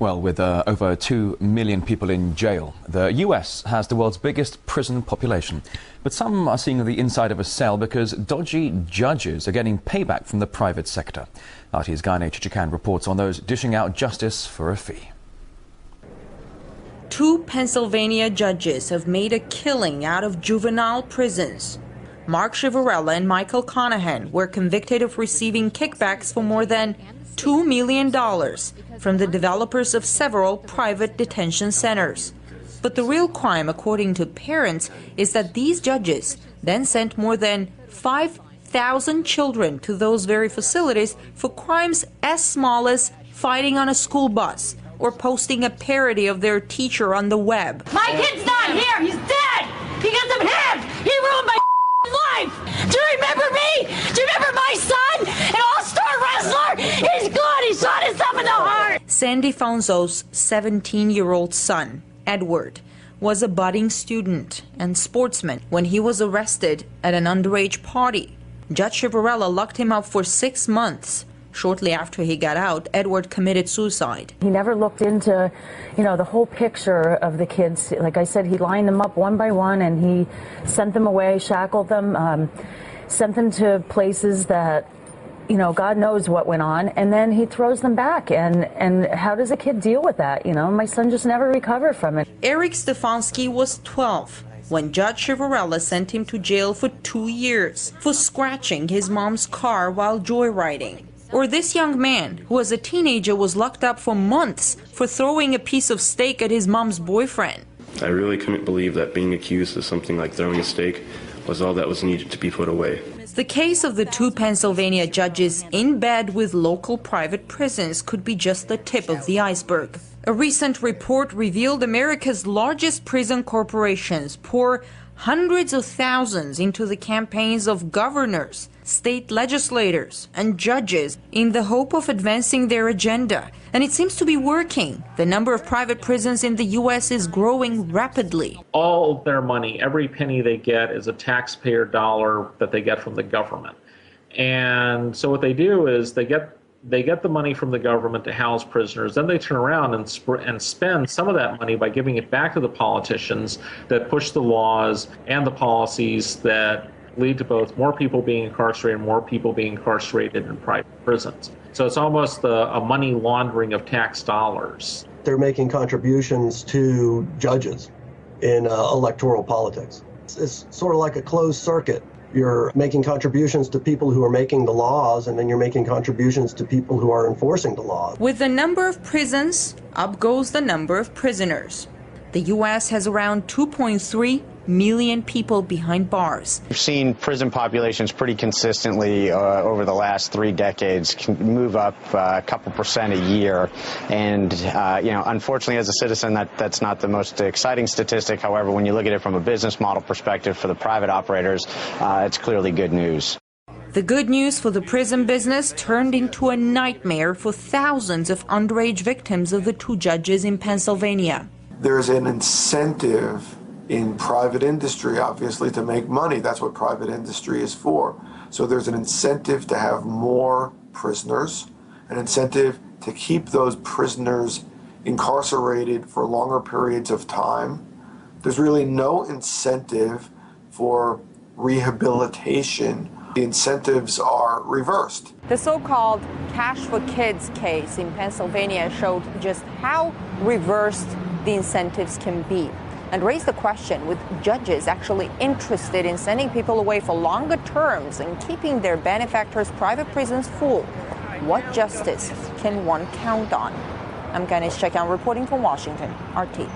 Well, with over 2 million people in jail, the US has the world's biggest prison population. But some are seeing the inside of a cell because dodgy judges are getting payback from the private sector. RT's Gaine Chichikan reports on those dishing out justice for a fee. 2 Pennsylvania judges have made a killing out of juvenile prisons. Mark Ciavarella and Michael Conahan were convicted of receiving kickbacks for more than $2 million from the developers of several private detention centers. But the real crime, according to parents, is that these judges then sent more than 5,000 children to those very facilities for crimes as small as fighting on a school bus or posting a parody of their teacher on the web. My kid's not here, he's dead because of him! He ruined my life! Do you remember me? Do you remember my son? An all-star wrestler? He's good, he shot himself in the heart! Sandy Fonzo's 17-year-old son, Edward, was a budding student and sportsman when he was arrested at an underage party. Judge Ciavarella locked him up for 6 months. Shortly after he got out, Edward committed suicide. He never looked into, the whole picture of the kids. Like I said, he lined them up one by one and he sent them away, shackled them, sent them to places that, God knows what went on, and then he throws them back. And how does a kid deal with that? My son just never recovered from it. Eric Stefanski was 12 when Judge Ciavarella sent him to jail for 2 years for scratching his mom's car while joyriding. Or this young man, who as a teenager was locked up for months for throwing a piece of steak at his mom's boyfriend. I really couldn't believe that being accused of something like throwing a steak was all that was needed to be put away. The case of the 2 Pennsylvania judges in bed with local private prisons could be just the tip of the iceberg. A recent report revealed America's largest prison corporations pour hundreds of thousands into the campaigns of governors, state legislators, and judges in the hope of advancing their agenda. And it seems to be working. The number of private prisons in the U.S. is growing rapidly. All of their money, every penny they get, is a taxpayer dollar that they get from the government. And so what they do is they get the money from the government to house prisoners, then they turn around and spend some of that money by giving it back to the politicians that push the laws and the policies that lead to both more people being incarcerated and more people being incarcerated in private prisons. So it's almost a money laundering of tax dollars. They're making contributions to judges in electoral politics. It's sort of like a closed circuit. You're making contributions to people who are making the laws, and then you're making contributions to people who are enforcing the law. With the number of prisons, up goes the number of prisoners. The U.S. has around 2.3 million people behind bars. We've seen prison populations pretty consistently over the last 3 decades move up a couple % a year. And, unfortunately, as a citizen, that's not the most exciting statistic. However, when you look at it from a business model perspective for the private operators, it's clearly good news. The good news for the prison business turned into a nightmare for thousands of underage victims of the 2 judges in Pennsylvania. There's an incentive in private industry, obviously, to make money. That's what private industry is for. So there's an incentive to have more prisoners, an incentive to keep those prisoners incarcerated for longer periods of time. There's really no incentive for rehabilitation. The incentives are reversed. The so-called Cash for Kids case in Pennsylvania showed just how reversed the incentives can be, and raised the question, with judges actually interested in sending people away for longer terms and keeping their benefactors' private prisons full, what justice can one count on? I'm Ganesh Chekan reporting from Washington, RT.